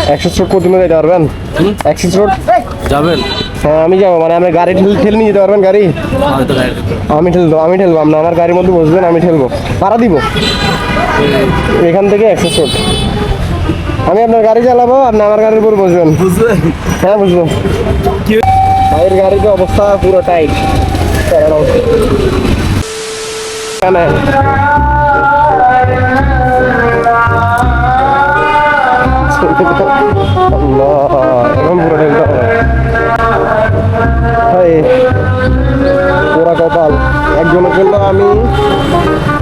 Access road পর্যন্ত যেতে পারবেন? অ্যাক্সেস রোড যাবেন? হ্যাঁ আমি যাবো, মানে আমরা গাড়ি ঠেলে নিয়ে যেতে পারবেন গাড়ি? আমি ঠেলবো আপনি আমার গাড়ির মধ্যে বসবেন, আমি ঠেলবো, ভাড়া দিব এখান থেকে অ্যাক্সেস রোড। আমি আপনার গাড়ি চালাবো, আপনি আমার গাড়ির উপর বসবেন। বুঝলেন? হ্যাঁ বুঝবো। ভাইয়ের গাড়ির অবস্থা পুরো টাইট। এখন পুরো ঠেলতে হবে। পুরা কপাল। একজনের জন্য আমি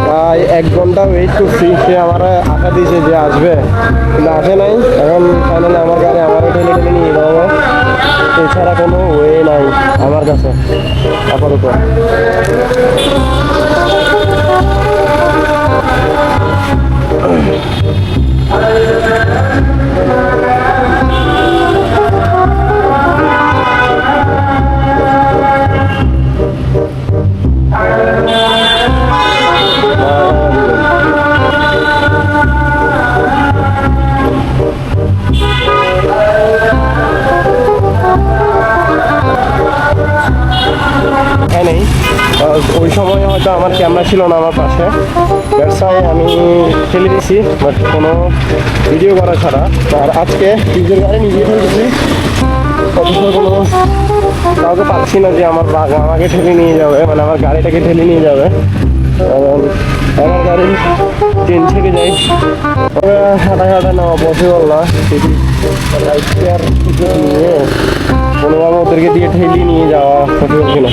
প্রায় 1 ঘন্টা ওয়েট করছি, সে আমার আশা দিয়েছে যে আসবে, কিন্তু আসে নাই। এখন ফাইনালি আমার গাড়ি আমারও ঠেলে ঠেলে নিয়ে যাবো, এছাড়া কোনো ওয়ে নাই আমার কাছে আপাতত। নেই ওই সময় হয়তো আমার ক্যামেরা ছিল না আমার পাশে, ব্যবসায় আমি ঠেলে দিয়েছি, বাট কোনো ভিডিও করা ছাড়া। আর আজকে নিজের গাড়ি নিজে ঠেলেছি, অথচ কোনো কাউকে পাচ্ছি না যে আমাকে ঠেলে নিয়ে যাবে, মানে আমার গাড়িটাকে ঠেলে নিয়ে যাবে। আমার গাড়ি চেন ছেড়ে যাই, হাঁটা নেওয়া পসিবল না। নিয়ে কোনোভাবে ওদেরকে দিয়ে ঠেলিয়ে নিয়ে যাওয়া পসিবল কিনা,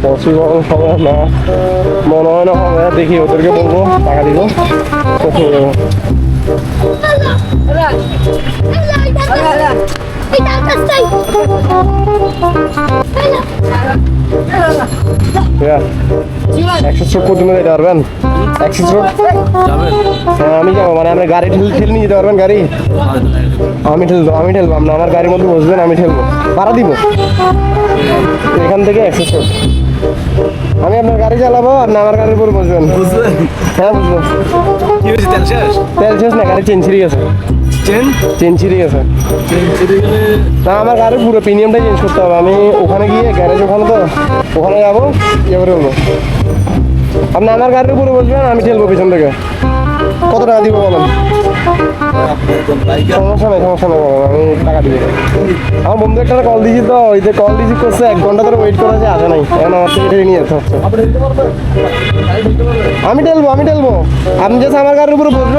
পসিবল হবে না মনে হয় না হবে। দেখি ওদেরকে বলবো, টাকা দিব, হয়ে যাবো। অ্যাক্সেস রোড পর্যন্ত যেতে পারবেন? অ্যাক্সেস রোড যাবেন? হ্যাঁ আমি যাবো, মানে আমরা গাড়ি ঠেলে নিয়ে যেতে পারবেন গাড়ি? আমি ঠেলবো আপনি আমার গাড়ির মধ্যে বসবেন, আমি ঠেলবো, ভাড়া দিব এখান থেকে অ্যাক্সেস রোড। আমি আপনার গাড়ি চালাবো, আপনি আমার গাড়ির উপর বসবেন। বুঝলেন? হ্যাঁ বুঝবো। কি হয়েছে, তেল শেষ? তেল শেষ না, গাড়ি চেন ছিঁড়ে গেছে। চেন ছিঁড়ে গেছে না, আমার গাড়ির পুরো প্রিমিয়ামটাই চেঞ্জ করতে হবে। আমি ওখানে গিয়ে গ্যারেজ, ওখানে তো ওখানে যাবো, এবারে বলবো। আপনি আমার গাড়ির উপরে বসবেন, আমি ঠেলবো পিছন থেকে। কত টাকা দিব বলেন? সমস্যা নেই বলেন, আমি টাকা দিব। আমার বন্ধু একটা কল দিয়েছি, তো ওই যে কল রিসিভ করছে, 1 ঘন্টা ধরে ওয়েট করা যায়, আসে নাই। এখন আমার থেকে ঠেলে নিয়ে যেতে হচ্ছে। আমি ঠেলবো। আপনি জাস্ট আমার গাড়ির উপরে বসবেন।